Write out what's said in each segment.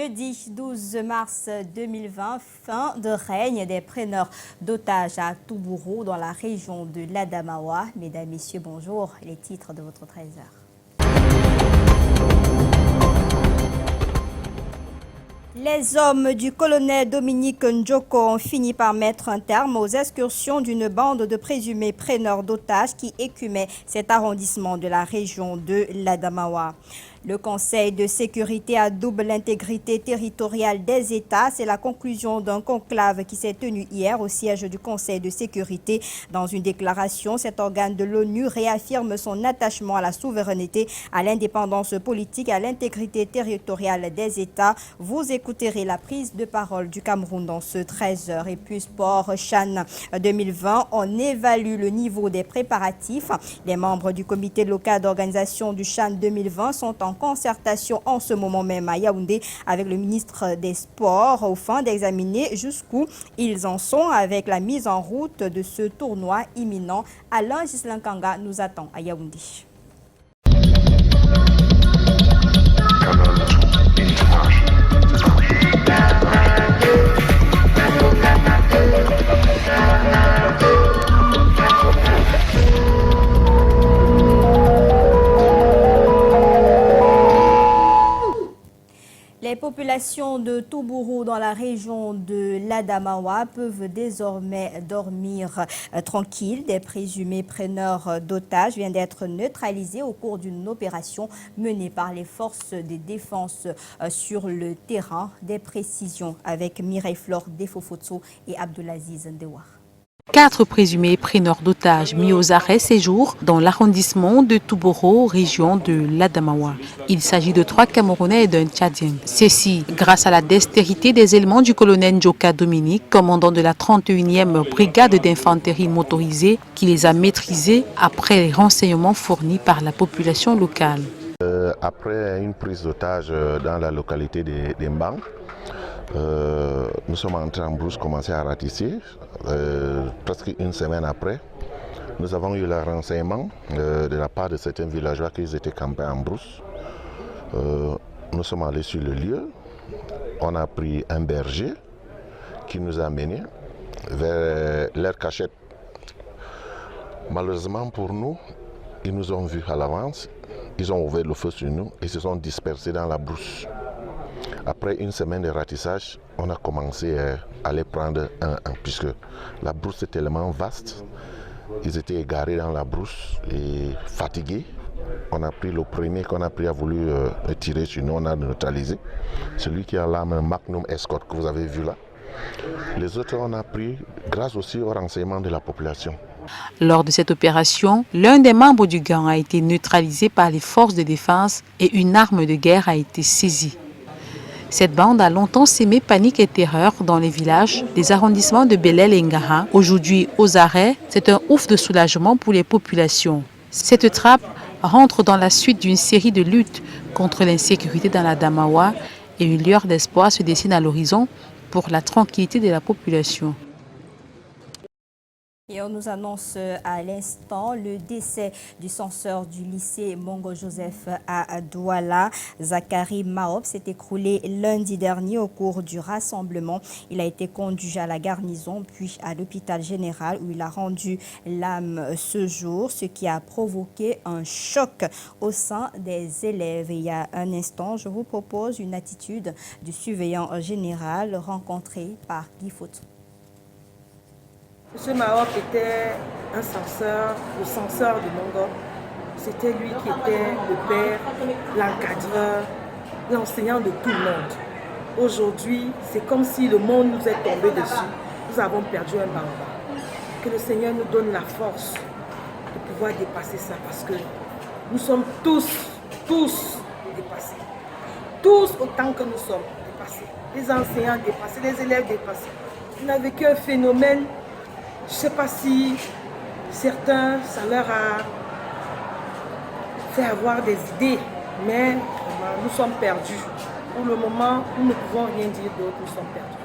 Jeudi 12 mars 2020, fin de règne des preneurs d'otages à Toubourou dans la région de l'Adamawa. Mesdames, Messieurs, bonjour. Les titres de votre 13h. Les hommes du colonel Dominique Ndjoko ont fini par mettre un terme aux excursions d'une bande de présumés preneurs d'otages qui écumaient cet arrondissement de la région de l'Adamawa. Le Conseil de sécurité à double intégrité territoriale des États, c'est la conclusion d'un conclave qui s'est tenu hier au siège du Conseil de sécurité. Dans une déclaration, cet organe de l'ONU réaffirme son attachement à la souveraineté, à l'indépendance politique et à l'intégrité territoriale des États. Vous écouterez la prise de parole du Cameroun dans ce 13h. Et puis sport CHAN 2020, on évalue le niveau des préparatifs. Les membres du comité local d'organisation du CHAN 2020 sont en concertation en ce moment même à Yaoundé avec le ministre des Sports au fin d'examiner jusqu'où ils en sont avec la mise en route de ce tournoi imminent. Alain Ghislain Kanga nous attend à Yaoundé. Les populations de Toubourou dans la région de l'Adamawa peuvent désormais dormir tranquilles. Des présumés preneurs d'otages viennent d'être neutralisés au cours d'une opération menée par les forces de défense sur le terrain. Des précisions avec Mireille Flore Defofotso et Abdulaziz Ndewa. 4 présumés preneurs d'otages mis aux arrêts ces jours dans l'arrondissement de Toubourou, région de l'Adamawa. Il s'agit de 3 Camerounais et d'un Tchadien. Ceci grâce à la dextérité des éléments du colonel Ndjoka Dominique, commandant de la 31e brigade d'infanterie motorisée, qui les a maîtrisés après les renseignements fournis par la population locale. Après une prise d'otage dans la localité des Mbang, nous sommes entrés en brousse, commencé à ratisser. Presque une semaine après, nous avons eu le renseignement de la part de certains villageois qu'ils étaient campés en brousse. Nous sommes allés sur le lieu. On a pris un berger qui nous a amenés vers leur cachette. Malheureusement pour nous, ils nous ont vus à l'avance. Ils ont ouvert le feu sur nous et se sont dispersés dans la brousse. Après une semaine de ratissage, on a commencé à les prendre un, puisque la brousse est tellement vaste. Ils étaient égarés dans la brousse et fatigués. On a pris le premier qu'on a pris, a voulu tirer sur nous, on a neutralisé. Celui qui a l'arme Magnum Escort que vous avez vu là. Les autres, on a pris grâce aussi au renseignement de la population. Lors de cette opération, l'un des membres du gang a été neutralisé par les forces de défense et une arme de guerre a été saisie. Cette bande a longtemps sémé panique et terreur dans les villages des arrondissements de Belel et Ngara. Aujourd'hui, aux arrêts, c'est un ouf de soulagement pour les populations. Cette trappe rentre dans la suite d'une série de luttes contre l'insécurité dans la Damawa et une lueur d'espoir se dessine à l'horizon pour la tranquillité de la population. Et on nous annonce à l'instant le décès du censeur du lycée Mongo Joseph à Douala. Zachary Maop s'est écroulé lundi dernier au cours du rassemblement. Il a été conduit à la garnison puis à l'hôpital général où il a rendu l'âme ce jour, ce qui a provoqué un choc au sein des élèves. Et il y a un instant, je vous propose une attitude du surveillant général rencontré par Guy Foto. M. Maop était un censeur, le censeur de Mongo. C'était lui qui était le père, l'encadreur, l'enseignant de tout le monde. Aujourd'hui, c'est comme si le monde nous est tombé dessus. Nous avons perdu un bambin. Que le Seigneur nous donne la force de pouvoir dépasser ça parce que nous sommes tous dépassés. Tous autant que nous sommes dépassés. Les enseignants dépassés, les élèves dépassés. On a vécu un phénomène. Je ne sais pas si certains, ça leur a fait avoir des idées, mais nous sommes perdus. Pour le moment, nous ne pouvons rien dire d'autre, nous sommes perdus.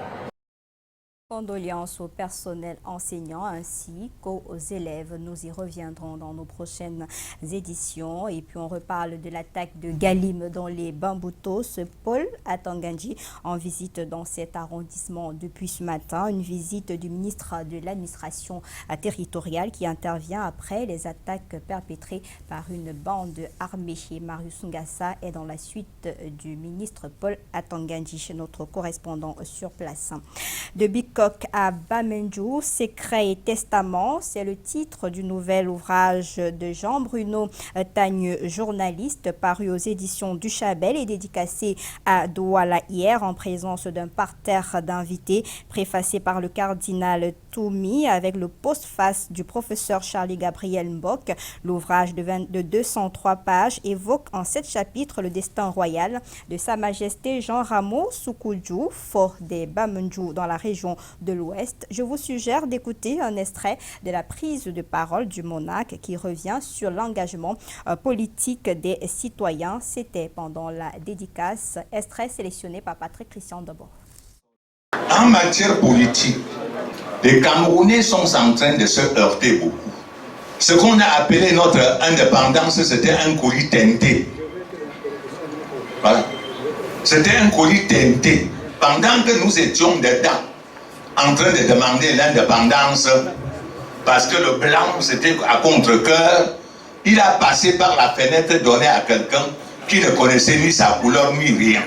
Condoléances au personnel enseignant ainsi qu'aux élèves. Nous y reviendrons dans nos prochaines éditions. Et puis on reparle de l'attaque de Galim dans les Bamboutos. Paul Atangandji en visite dans cet arrondissement depuis ce matin. Une visite du ministre de l'administration territoriale qui intervient après les attaques perpétrées par une bande armée. Marius Ngassa est dans la suite du ministre Paul Atangandji, chez notre correspondant sur place. De Bikok à Bamenju, Secret et Testament, c'est le titre du nouvel ouvrage de Jean-Bruno Tagne, journaliste, paru aux éditions du Chabel et dédicacé à Douala hier en présence d'un parterre d'invités, préfacé par le cardinal Toumi avec le postface du professeur Charlie-Gabriel Mbok. L'ouvrage de 203 pages évoque en 7 chapitres le destin royal de Sa Majesté Jean Ramo Soukoudjou, fort des Bamenju dans la région de l'Ouest. Je vous suggère d'écouter un extrait de la prise de parole du monarque qui revient sur l'engagement politique des citoyens. C'était pendant la dédicace, extrait sélectionné par Patrick Christian d'abord. En matière politique, les Camerounais sont en train de se heurter beaucoup. Ce qu'on a appelé notre indépendance, c'était un colis teinté. Voilà. C'était un colis teinté. Pendant que nous étions dedans, en train de demander l'indépendance, parce que le blanc, c'était à contre-cœur, il a passé par la fenêtre donnée à quelqu'un qui ne connaissait ni sa couleur ni rien.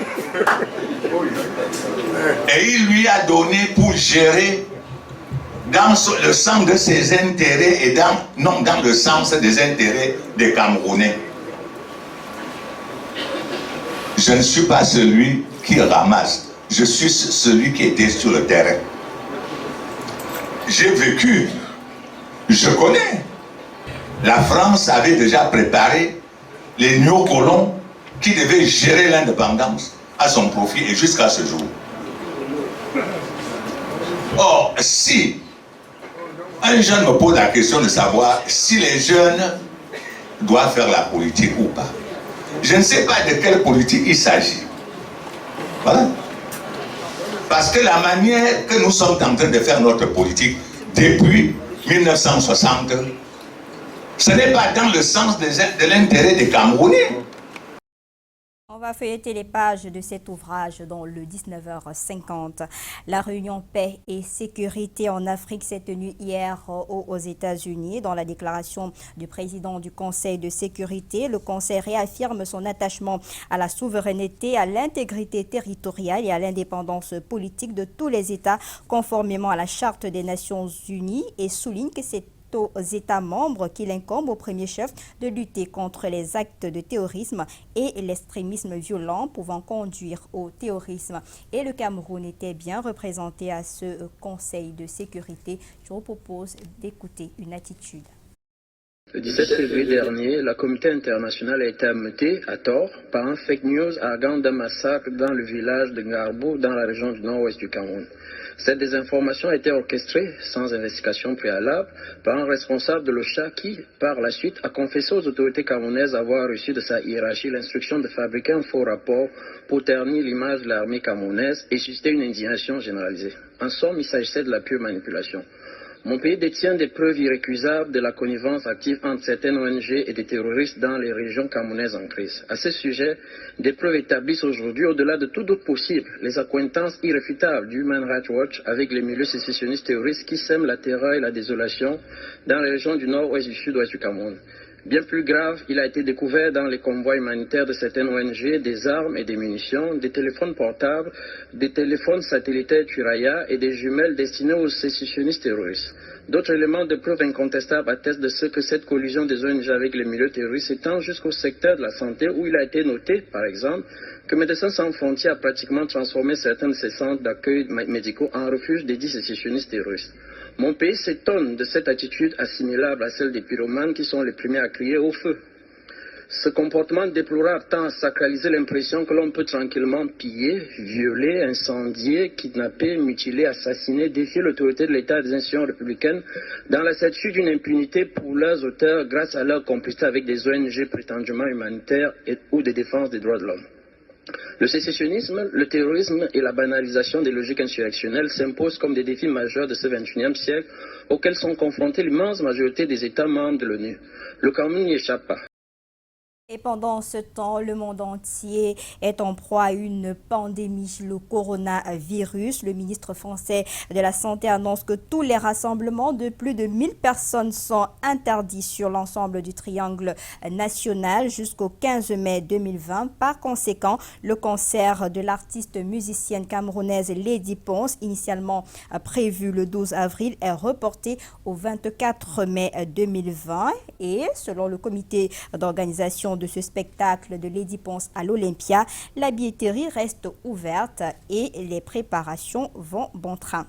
Et il lui a donné pour gérer dans le sens de ses intérêts et non dans le sens des intérêts des Camerounais. Je ne suis pas celui qui ramasse, je suis celui qui était sur le terrain. J'ai vécu, je connais. La France avait déjà préparé les néocolons qui devaient gérer l'indépendance à son profit et jusqu'à ce jour. Or, si un jeune me pose la question de savoir si les jeunes doivent faire la politique ou pas, je ne sais pas de quelle politique il s'agit. Voilà. Parce que la manière que nous sommes en train de faire notre politique depuis 1960, ce n'est pas dans le sens de l'intérêt des Camerounais. On va feuilleter les pages de cet ouvrage dans le 19h50. La réunion paix et sécurité en Afrique s'est tenue hier aux États-Unis. Dans la déclaration du président du Conseil de sécurité, le Conseil réaffirme son attachement à la souveraineté, à l'intégrité territoriale et à l'indépendance politique de tous les États, conformément à la Charte des Nations Unies, et souligne que c'est aux États membres qu'il incombe au premier chef de lutter contre les actes de terrorisme et l'extrémisme violent pouvant conduire au terrorisme. Et le Cameroun était bien représenté à ce Conseil de sécurité. Je vous propose d'écouter une attitude. Le 17 février dernier, la communauté internationale a été ameutée, à tort, par un fake news arguant d'un massacre dans le village de Ngarbo, dans la région du nord-ouest du Cameroun. Cette désinformation a été orchestrée, sans investigation préalable, par un responsable de l'OCHA qui, par la suite, a confessé aux autorités camerounaises avoir reçu de sa hiérarchie l'instruction de fabriquer un faux rapport pour ternir l'image de l'armée camerounaise et susciter une indignation généralisée. En somme, il s'agissait de la pure manipulation. Mon pays détient des preuves irrécusables de la connivence active entre certaines ONG et des terroristes dans les régions camerounaises en crise. À ce sujet, des preuves établissent aujourd'hui, au-delà de tout doute possible, les accointances irréfutables du Human Rights Watch avec les milieux sécessionnistes terroristes qui sèment la terreur et la désolation dans les régions du nord-ouest et du sud-ouest du Cameroun. Bien plus grave, il a été découvert dans les convois humanitaires de certaines ONG des armes et des munitions, des téléphones portables, des téléphones satellitaires Turaya et des jumelles destinées aux sécessionnistes terroristes. D'autres éléments de preuve incontestables attestent de ce que cette collusion des ONG avec les milieux terroristes s'étend jusqu'au secteur de la santé où il a été noté, par exemple, que Médecins sans frontières a pratiquement transformé certains de ses centres d'accueil médicaux en refuge des dits sécessionnistes terroristes. Mon pays s'étonne de cette attitude assimilable à celle des pyromanes qui sont les premiers à crier au feu. Ce comportement déplorable tend à sacraliser l'impression que l'on peut tranquillement piller, violer, incendier, kidnapper, mutiler, assassiner, défier l'autorité de l'État et des institutions républicaines dans la certitude d'une impunité pour leurs auteurs grâce à leur complicité avec des ONG prétendument humanitaires ou de défense des droits de l'homme. Le sécessionnisme, le terrorisme et la banalisation des logiques insurrectionnelles s'imposent comme des défis majeurs de ce XXIe siècle auxquels sont confrontés l'immense majorité des États membres de l'ONU. Le Cameroun n'y échappe pas. Et pendant ce temps, le monde entier est en proie à une pandémie, le coronavirus. Le ministre français de la Santé annonce que tous les rassemblements de plus de 1000 personnes sont interdits sur l'ensemble du triangle national jusqu'au 15 mai 2020. Par conséquent, le concert de l'artiste musicienne camerounaise Lady Ponce, initialement prévu le 12 avril, est reporté au 24 mai 2020. Et selon le comité d'organisation de ce spectacle de Lady Ponce à l'Olympia, la billetterie reste ouverte et les préparations vont bon train.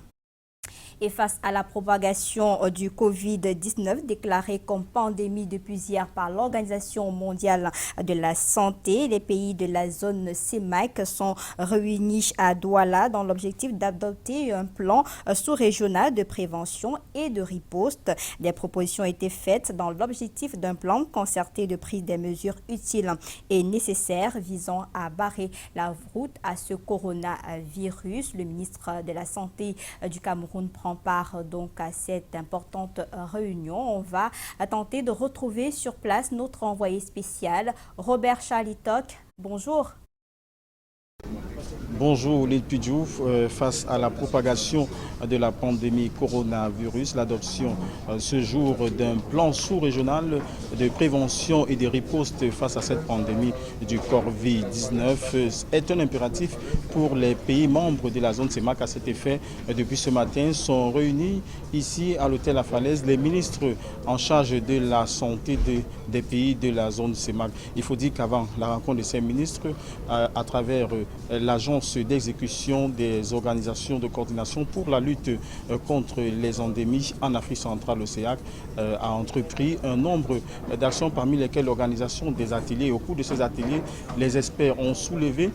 Et face à la propagation du Covid-19 déclarée comme pandémie depuis hier par l'Organisation mondiale de la santé, les pays de la zone CEMAC sont réunis à Douala dans l'objectif d'adopter un plan sous-régional de prévention et de riposte. Des propositions ont été faites dans l'objectif d'un plan concerté de prise des mesures utiles et nécessaires visant à barrer la route à ce coronavirus. Le ministre de la Santé du Cameroun prend part donc à cette importante réunion. On va tenter de retrouver sur place notre envoyé spécial, Robert Charlitoc. Bonjour. Bonjour Lil Pidjouf. Face à la propagation de la pandémie coronavirus, l'adoption ce jour d'un plan sous-régional de prévention et de riposte face à cette pandémie du Covid-19 est un impératif pour les pays membres de la zone CEMAC. À cet effet, depuis ce matin, sont réunis ici à l'hôtel La Falaise les ministres en charge de la santé des pays de la zone CEMAC. Il faut dire qu'avant la rencontre de ces ministres, à travers l'agence d'exécution des organisations de coordination pour la lutte contre les endémies en Afrique centrale, l'OCEAC, a entrepris un nombre d'actions parmi lesquelles l'organisation des ateliers. Au cours de ces ateliers, les experts ont soulevé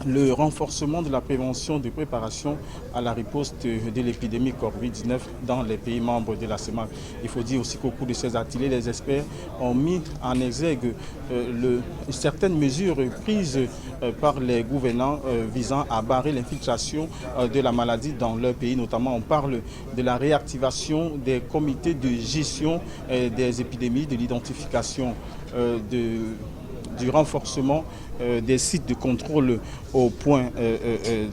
le renforcement de la prévention de préparation à la riposte de l'épidémie Covid-19 dans les pays membres de la CEMAC. Il faut dire aussi qu'au cours de ces ateliers, les experts ont mis en exergue certaines mesures prises par les gouvernants visant à barrer l'infiltration de la maladie dans leur pays. Notamment, on parle de la réactivation des comités de gestion des épidémies, de l'identification du renforcement des sites de contrôle au point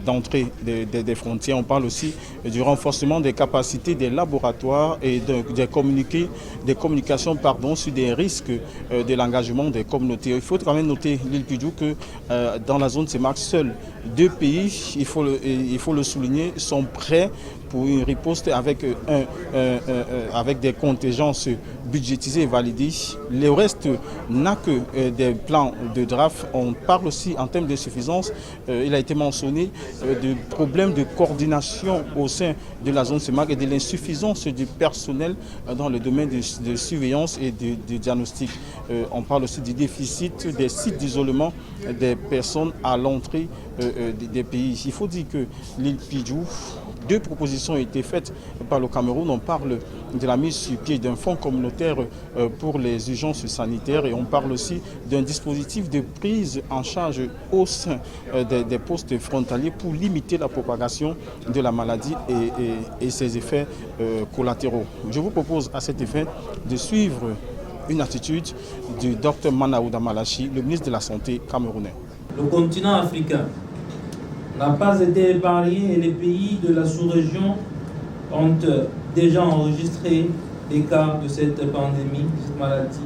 d'entrée des frontières. On parle aussi du renforcement des capacités des laboratoires et des communications sur des risques de l'engagement des communautés. Il faut quand même noter, Lil Pidjou, que dans la zone CEMAC, seuls 2 pays, il faut le souligner, sont prêts pour une riposte avec des contingences budgétisées et validées. Le reste n'a que des plans de draft. On parle aussi en termes d'insuffisance, il a été mentionné, de problèmes de coordination au sein de la zone CEMAC et de l'insuffisance du personnel dans le domaine de surveillance et de diagnostic. On parle aussi du déficit des sites d'isolement des personnes à l'entrée des pays. Il faut dire que l'île Pidjou, 2 propositions ont été faites par le Cameroun. On parle de la mise sur pied d'un fonds communautaire pour les urgences sanitaires et on parle aussi d'un dispositif de prise en charge au sein des postes frontaliers pour limiter la propagation de la maladie et ses effets collatéraux. Je vous propose à cet effet de suivre une attitude du Dr Manaouda Malachi, le ministre de la Santé camerounais. Le continent africain n'a pas été épargné et les pays de la sous-région ont déjà enregistré des cas de cette pandémie, de cette maladie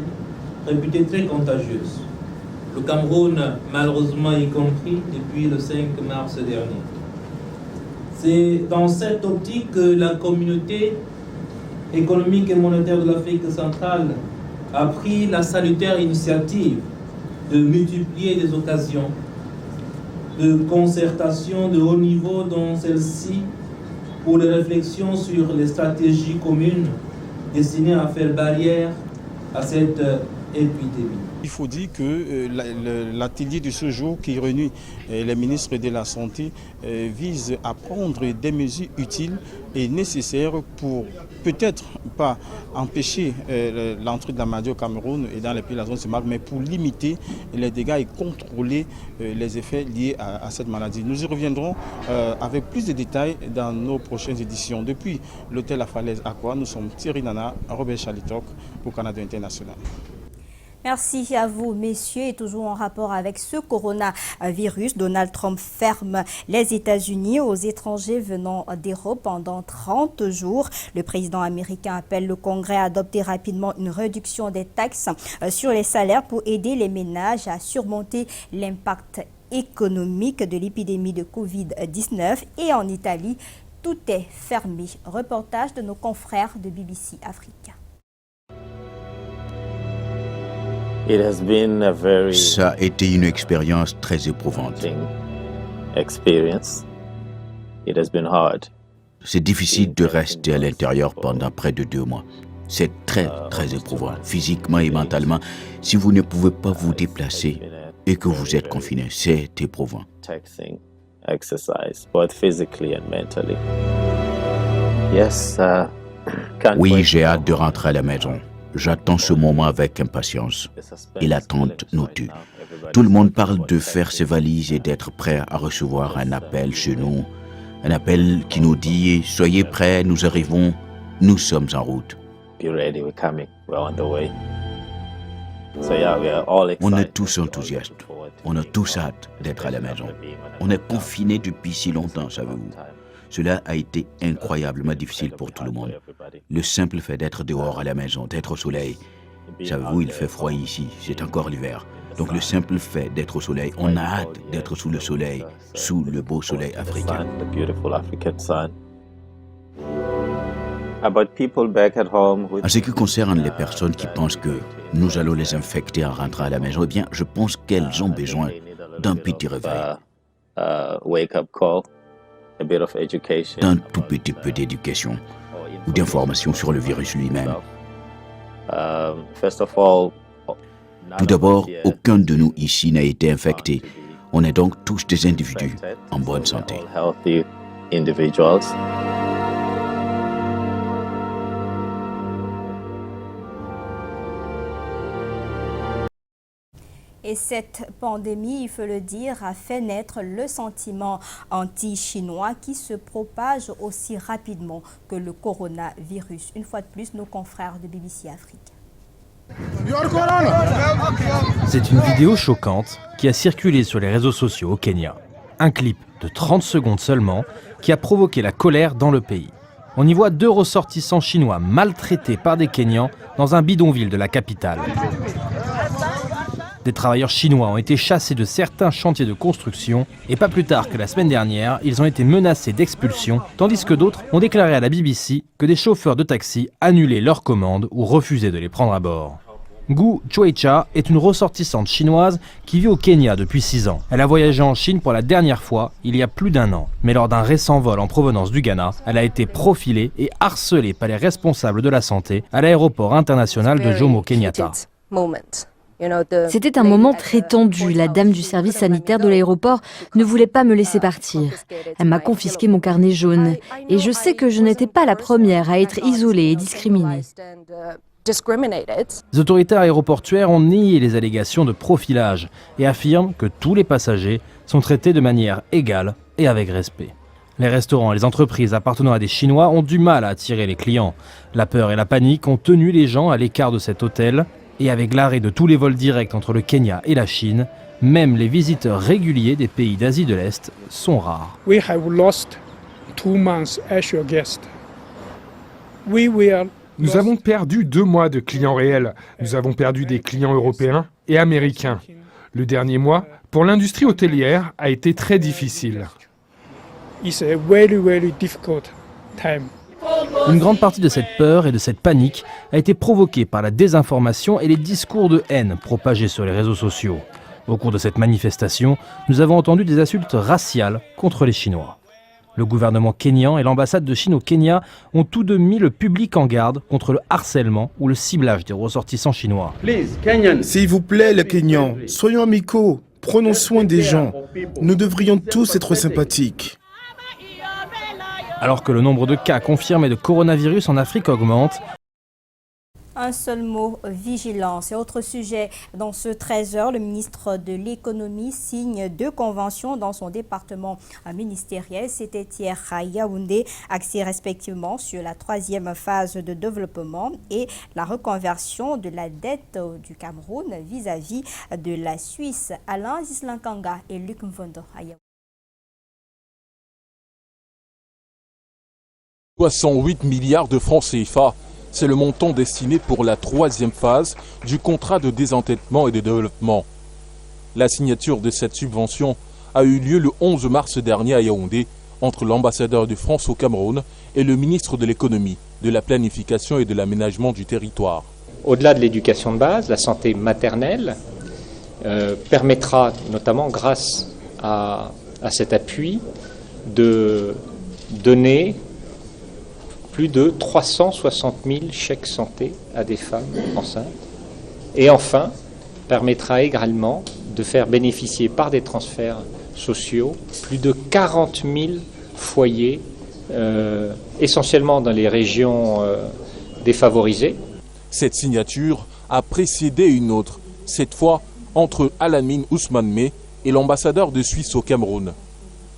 réputée très contagieuse. Le Cameroun, malheureusement y compris, depuis le 5 mars dernier. C'est dans cette optique que la communauté économique et monétaire de l'Afrique centrale a pris la salutaire initiative de multiplier les occasions de concertation de haut niveau dans celle-ci pour les réflexions sur les stratégies communes destinées à faire barrière à cette épidémie. Il faut dire que l'atelier de ce jour qui réunit les ministres de la Santé vise à prendre des mesures utiles et nécessaires pour peut-être pas empêcher l'entrée de la maladie au Cameroun et dans les pays de la zone CEMAC, mais pour limiter les dégâts et contrôler les effets liés à cette maladie. Nous y reviendrons avec plus de détails dans nos prochaines éditions. Depuis l'hôtel La Falaise Aqua, nous sommes Thierry Nana, Robert Chalitok pour Canada International. Merci à vous, messieurs. Et toujours en rapport avec ce coronavirus, Donald Trump ferme les États-Unis aux étrangers venant d'Europe pendant 30 jours. Le président américain appelle le Congrès à adopter rapidement une réduction des taxes sur les salaires pour aider les ménages à surmonter l'impact économique de l'épidémie de Covid-19. Et en Italie, tout est fermé. Reportage de nos confrères de BBC Afrique. Ça a été une expérience très éprouvante. C'est difficile de rester à l'intérieur pendant près de 2 mois. C'est très éprouvant, physiquement et mentalement. Si vous ne pouvez pas vous déplacer et que vous êtes confiné, c'est éprouvant. Oui, j'ai hâte de rentrer à la maison. J'attends ce moment avec impatience et l'attente nous tue. Tout le monde parle de faire ses valises et d'être prêt à recevoir un appel chez nous. Un appel qui nous dit « Soyez prêts, nous arrivons, nous sommes en route ». On est tous enthousiastes. On a tous hâte d'être à la maison. On est confinés depuis si longtemps, savez-vous. Cela a été incroyablement difficile pour tout le monde. Le simple fait d'être dehors à la maison, d'être au soleil. Savez-vous, il fait froid ici, c'est encore l'hiver. Donc le simple fait d'être au soleil, on a hâte d'être sous le soleil, sous le beau soleil africain. En ce qui concerne les personnes qui pensent que nous allons les infecter en rentrant à la maison, eh bien, je pense qu'elles ont besoin d'un petit réveil. D'un tout petit peu d'éducation ou d'information sur le virus lui-même. Tout d'abord, aucun de nous ici n'a été infecté. On est donc tous des individus en bonne santé. Et cette pandémie, il faut le dire, a fait naître le sentiment anti-chinois qui se propage aussi rapidement que le coronavirus. Une fois de plus, nos confrères de BBC Afrique. C'est une vidéo choquante qui a circulé sur les réseaux sociaux au Kenya. Un clip de 30 secondes seulement qui a provoqué la colère dans le pays. On y voit 2 ressortissants chinois maltraités par des Kenyans dans un bidonville de la capitale. Des travailleurs chinois ont été chassés de certains chantiers de construction et pas plus tard que la semaine dernière, ils ont été menacés d'expulsion, tandis que d'autres ont déclaré à la BBC que des chauffeurs de taxi annulaient leurs commandes ou refusaient de les prendre à bord. Gu Chuecha est une ressortissante chinoise qui vit au Kenya depuis 6 ans. Elle a voyagé en Chine pour la dernière fois il y a plus d'1 an. Mais lors d'un récent vol en provenance du Ghana, elle a été profilée et harcelée par les responsables de la santé à l'aéroport international de Jomo Kenyatta. C'était un moment très tendu. La dame du service sanitaire de l'aéroport ne voulait pas me laisser partir. Elle m'a confisqué mon carnet jaune. Et je sais que je n'étais pas la première à être isolée et discriminée. Les autorités aéroportuaires ont nié les allégations de profilage et affirment que tous les passagers sont traités de manière égale et avec respect. Les restaurants et les entreprises appartenant à des Chinois ont du mal à attirer les clients. La peur et la panique ont tenu les gens à l'écart de cet hôtel. Et avec l'arrêt de tous les vols directs entre le Kenya et la Chine, même les visiteurs réguliers des pays d'Asie de l'Est sont rares. Nous avons perdu 2 mois de clients réels. Nous avons perdu des clients européens et américains. Le dernier mois, pour l'industrie hôtelière, a été très difficile. Une grande partie de cette peur et de cette panique a été provoquée par la désinformation et les discours de haine propagés sur les réseaux sociaux. Au cours de cette manifestation, nous avons entendu des insultes raciales contre les Chinois. Le gouvernement kényan et l'ambassade de Chine au Kenya ont tous deux mis le public en garde contre le harcèlement ou le ciblage des ressortissants chinois. S'il vous plaît, les Kenyans, soyons amicaux, prenons soin des gens. Nous devrions tous être sympathiques. Alors que le nombre de cas confirmés de coronavirus en Afrique augmente, un seul mot, vigilance. Et autre sujet, dans ce 13h, le ministre de l'économie signe 2 conventions dans son département ministériel. C'était hier à Yaoundé, axées respectivement sur la 3e phase de développement et la reconversion de la dette du Cameroun vis-à-vis de la Suisse. Alain Zislankanga et Luc Mvondo à Yaoundé. 68 milliards de francs CFA. C'est le montant destiné pour la 3e phase du contrat de désendettement et de développement. La signature de cette subvention a eu lieu le 11 mars dernier à Yaoundé entre l'ambassadeur de France au Cameroun et le ministre de l'économie, de la planification et de l'aménagement du territoire. Au-delà de l'éducation de base, la santé maternelle permettra notamment grâce à cet appui de donner plus de 360 000 chèques santé à des femmes enceintes. Et enfin, permettra également de faire bénéficier par des transferts sociaux plus de 40 000 foyers, essentiellement dans les régions défavorisées. Cette signature a précédé une autre, cette fois entre Alamine Ousmane Meh et l'ambassadeur de Suisse au Cameroun.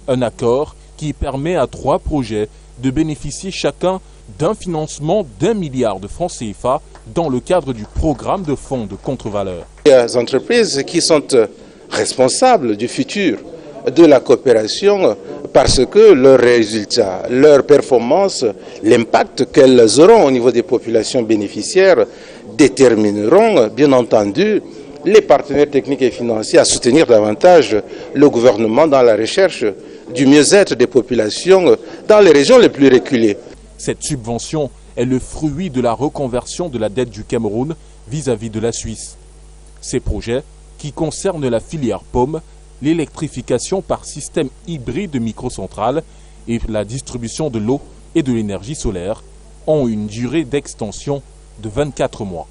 Un accord qui permet à 3 projets de bénéficier chacun d'un financement d'1 milliard de francs CFA dans le cadre du programme de fonds de contre-valeur. Les entreprises qui sont responsables du futur de la coopération parce que leurs résultats, leurs performances, l'impact qu'elles auront au niveau des populations bénéficiaires détermineront bien entendu les partenaires techniques et financiers à soutenir davantage le gouvernement dans la recherche du mieux-être des populations dans les régions les plus reculées. Cette subvention est le fruit de la reconversion de la dette du Cameroun vis-à-vis de la Suisse. Ces projets, qui concernent la filière pomme, l'électrification par système hybride microcentrale et la distribution de l'eau et de l'énergie solaire, ont une durée d'extension de 24 mois.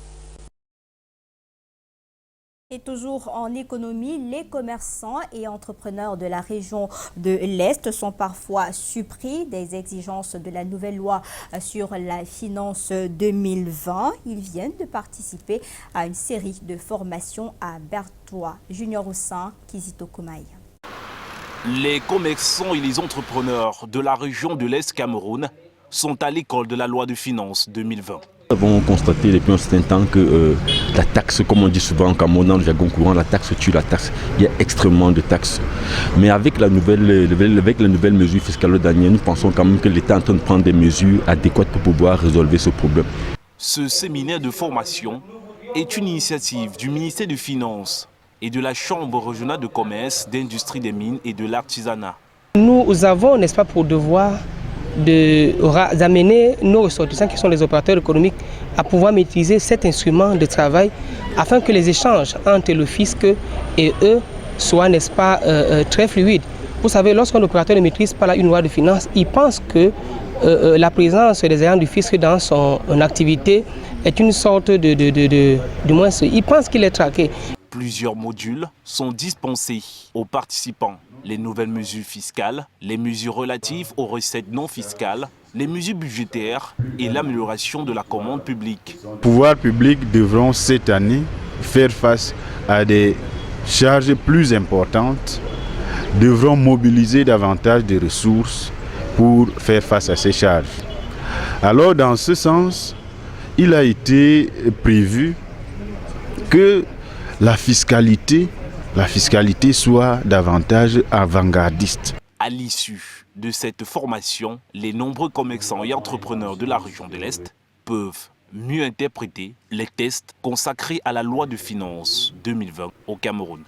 Et toujours en économie, les commerçants et entrepreneurs de la région de l'Est sont parfois surpris des exigences de la nouvelle loi sur la finance 2020. Ils viennent de participer à une série de formations à Bertois. Junior Roussin, Kizito Koumaï. Les commerçants et les entrepreneurs de la région de l'Est Cameroun sont à l'école de la loi de finances 2020. Nous avons constaté depuis un certain temps que la taxe, comme on dit souvent en Cameroun, dans le jargon courant, la taxe tue la taxe. Il y a extrêmement de taxes. Mais avec la nouvelle mesure fiscale dernière, nous pensons quand même que l'État est en train de prendre des mesures adéquates pour pouvoir résolver ce problème. Ce séminaire de formation est une initiative du ministère des Finances et de la Chambre régionale de commerce, d'industrie des mines et de l'artisanat. Nous avons, n'est-ce pas, pour devoir d'amener nos ressortissants qui sont les opérateurs économiques à pouvoir maîtriser cet instrument de travail afin que les échanges entre le fisc et eux soient, n'est-ce pas, très fluides. Vous savez, lorsqu'un opérateur ne maîtrise pas une loi de finances, il pense que la présence des agents du fisc dans son activité est une sorte du moins, il pense qu'il est traqué. Plusieurs modules sont dispensés aux participants. Les nouvelles mesures fiscales, les mesures relatives aux recettes non fiscales, les mesures budgétaires et l'amélioration de la commande publique. Les pouvoirs publics devront cette année faire face à des charges plus importantes, devront mobiliser davantage de ressources pour faire face à ces charges. Alors dans ce sens, il a été prévu que la fiscalité soit davantage avant-gardiste. À l'issue de cette formation, les nombreux commerçants et entrepreneurs de la région de l'Est peuvent mieux interpréter les tests consacrés à la loi de finances 2020 au Cameroun.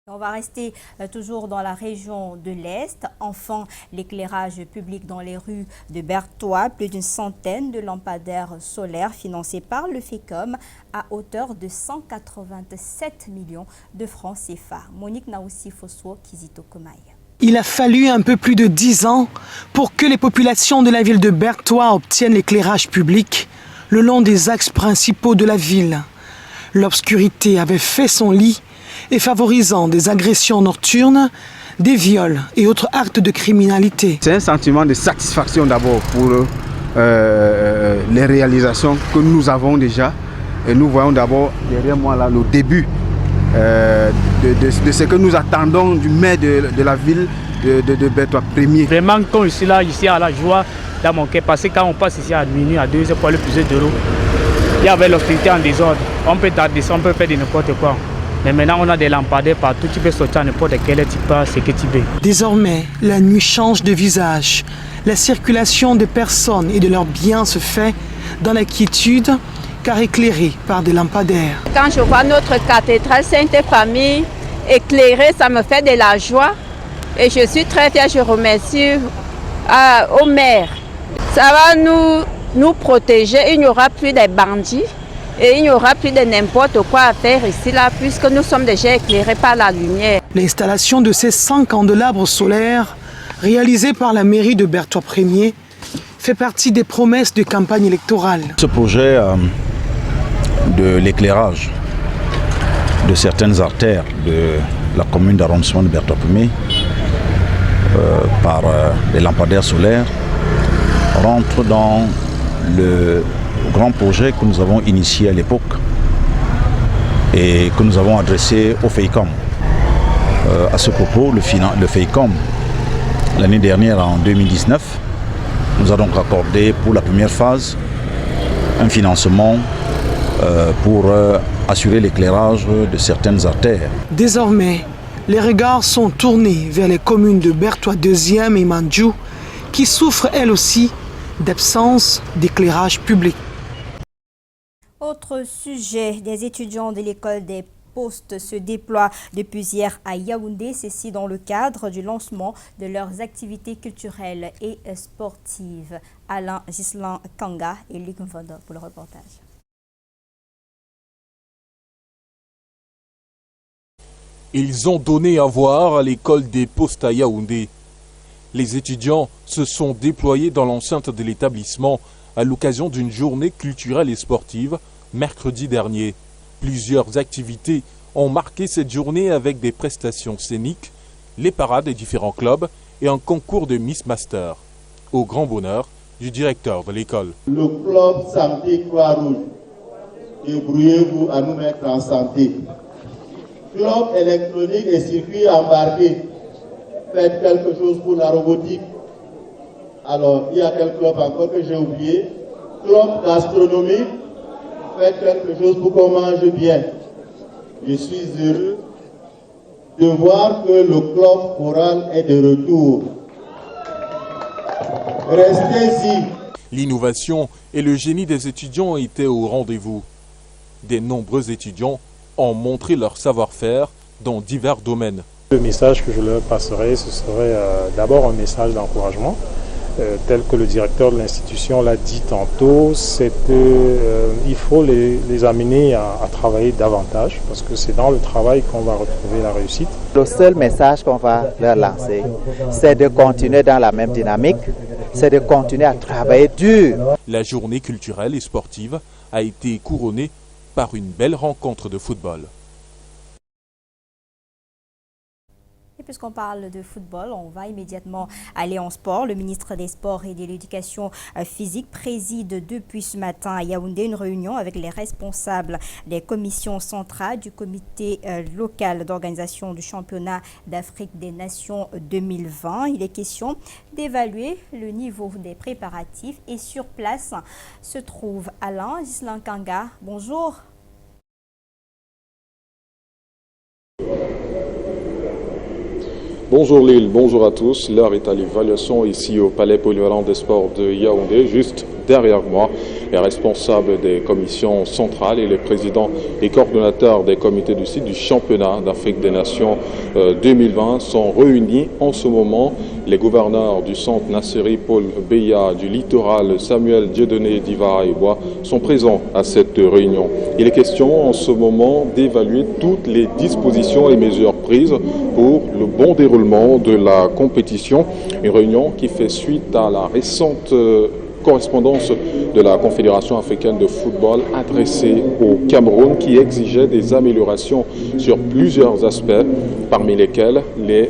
On va rester toujours dans la région de l'Est. Enfin, l'éclairage public dans les rues de Bertois, plus d'une centaine de lampadaires solaires financés par le FECOM à hauteur de 187 millions de francs CFA. Monique Naoussi Fosso, Kizito Koumaï. Il a fallu un peu plus de 10 ans pour que les populations de la ville de Bertoua obtiennent l'éclairage public le long des axes principaux de la ville. L'obscurité avait fait son lit et favorisant des agressions nocturnes, des viols et autres actes de criminalité. C'est un sentiment de satisfaction d'abord pour les réalisations que nous avons déjà. Et nous voyons d'abord derrière moi là le début de ce que nous attendons du maire de la ville de Bertoua Premier. Vraiment, quand je suis là, ici à la joie dans mon cœur, parce que quand on passe ici à minuit, à 2 heures pour aller plus d'euros, il y avait l'obscurité en désordre. On peut descendre, on peut faire de n'importe quoi. Mais maintenant, on a des lampadaires partout, tu peux sortir à n'importe quelle heure, tu passes ce que tu veux. Désormais, la nuit change de visage. La circulation des personnes et de leurs biens se fait dans la quiétude, car éclairée par des lampadaires. Quand je vois notre cathédrale Sainte-Famille éclairée, ça me fait de la joie. Et je suis très fière, je remercie au maire. Ça va nous protéger, il n'y aura plus de bandits. Et il n'y aura plus de n'importe quoi à faire ici, là, puisque nous sommes déjà éclairés par la lumière. L'installation de ces 100 candélabres solaires, réalisés par la mairie de Bertoua Premier, fait partie des promesses de campagne électorale. Ce projet de l'éclairage de certaines artères de la commune d'arrondissement de Bertoua Premier par les lampadaires solaires rentre dans le grand projet que nous avons initié à l'époque et que nous avons adressé au FEICOM. À ce propos, le FEICOM, l'année dernière, en 2019, nous a donc accordé pour la première phase un financement pour assurer l'éclairage de certaines artères. Désormais, les regards sont tournés vers les communes de Bertoua 2e et Mandjou qui souffrent elles aussi d'absence d'éclairage public. Autre sujet, des étudiants de l'école des postes se déploient depuis hier à Yaoundé, ceci dans le cadre du lancement de leurs activités culturelles et sportives. Alain Ghislain Kanga et Luc Mvondo pour le reportage. Ils ont donné à voir à l'école des postes à Yaoundé. Les étudiants se sont déployés dans l'enceinte de l'établissement à l'occasion d'une journée culturelle et sportive mercredi dernier. Plusieurs activités ont marqué cette journée avec des prestations scéniques, les parades des différents clubs et un concours de Miss Master, au grand bonheur du directeur de l'école. Le club Santé Croix-Rouge, débrouillez-vous à nous mettre en santé. Club électronique et circuit embarqué, faites quelque chose pour la robotique. Alors, il y a quel club encore que j'ai oublié? Club gastronomique, faites quelque chose pour qu'on mange bien. Je suis heureux de voir que le club choral est de retour. Restez-y. L'innovation et le génie des étudiants étaient au rendez-vous. Des nombreux étudiants ont montré leur savoir-faire dans divers domaines. Le message que je leur passerai, ce serait d'abord un message d'encouragement. Tel que le directeur de l'institution l'a dit tantôt, c'est qu'il faut les amener à travailler davantage, parce que c'est dans le travail qu'on va retrouver la réussite. Le seul message qu'on va leur lancer, c'est de continuer dans la même dynamique, c'est de continuer à travailler dur. La journée culturelle et sportive a été couronnée par une belle rencontre de football. Et puisqu'on parle de football, on va immédiatement aller en sport. Le ministre des Sports et de l'Éducation physique préside depuis ce matin à Yaoundé une réunion avec les responsables des commissions centrales du comité local d'organisation du championnat d'Afrique des Nations 2020. Il est question d'évaluer le niveau des préparatifs et sur place se trouve Alain Ghislain Kanga. Bonjour. Bonjour Lille, bonjour à tous. L'heure est à l'évaluation ici au Palais polyvalent des sports de Yaoundé, juste derrière moi. Les responsables des commissions centrales et les présidents et coordonnateurs des comités du site du championnat d'Afrique des Nations 2020 sont réunis en ce moment. Les gouverneurs du centre Nasseri Paul Beya, du littoral Samuel Dieudonné d'Ivara et Bois sont présents à cette réunion. Il est question en ce moment d'évaluer toutes les dispositions et mesures prises pour le bon déroulement de la compétition. Une réunion qui fait suite à la récente correspondance de la Confédération africaine de football adressée au Cameroun qui exigeait des améliorations sur plusieurs aspects, parmi lesquels les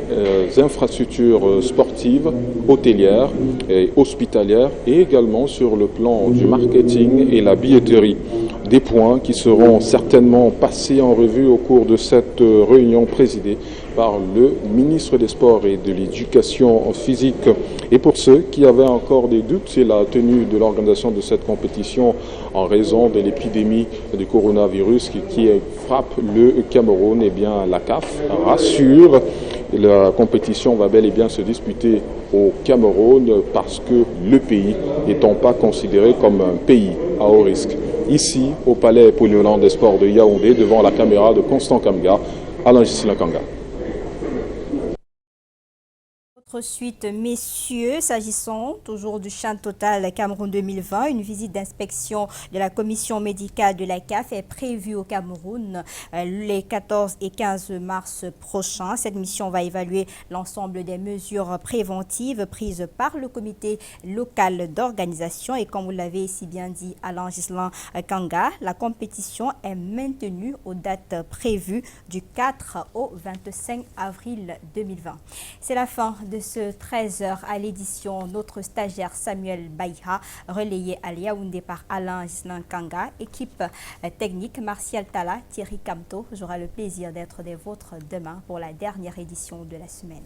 infrastructures sportives, hôtelières et hospitalières et également sur le plan du marketing et la billetterie. Des points qui seront certainement passés en revue au cours de cette réunion présidée par le ministre des Sports et de l'Éducation physique. Et pour ceux qui avaient encore des doutes sur la tenue de l'organisation de cette compétition en raison de l'épidémie du coronavirus qui frappe le Cameroun, eh bien la CAF rassure. La compétition va bel et bien se disputer au Cameroun parce que le pays n'étant pas considéré comme un pays à haut risque. Ici, au Palais polyvalent des sports de Yaoundé, devant la caméra de Constant Kamga, Alain Gisela Kanga. Autre suite, messieurs, s'agissant toujours du Chant Total Cameroun 2020, une visite d'inspection de la commission médicale de la CAF est prévue au Cameroun les 14 et 15 mars prochains. Cette mission va évaluer l'ensemble des mesures préventives prises par le comité local d'organisation. Et comme vous l'avez si bien dit Alain Gisela Kanga, la compétition est maintenue aux dates prévues du 4 au 25 avril 2020. C'est la fin de ce 13h à l'édition. Notre stagiaire Samuel Baïha, relayé à Yaoundé par Alain Gisela Kanga, équipe technique Martial Tala, Thierry Kamto. J'aurai le plaisir d'être des vôtres demain pour la dernière édition de la semaine.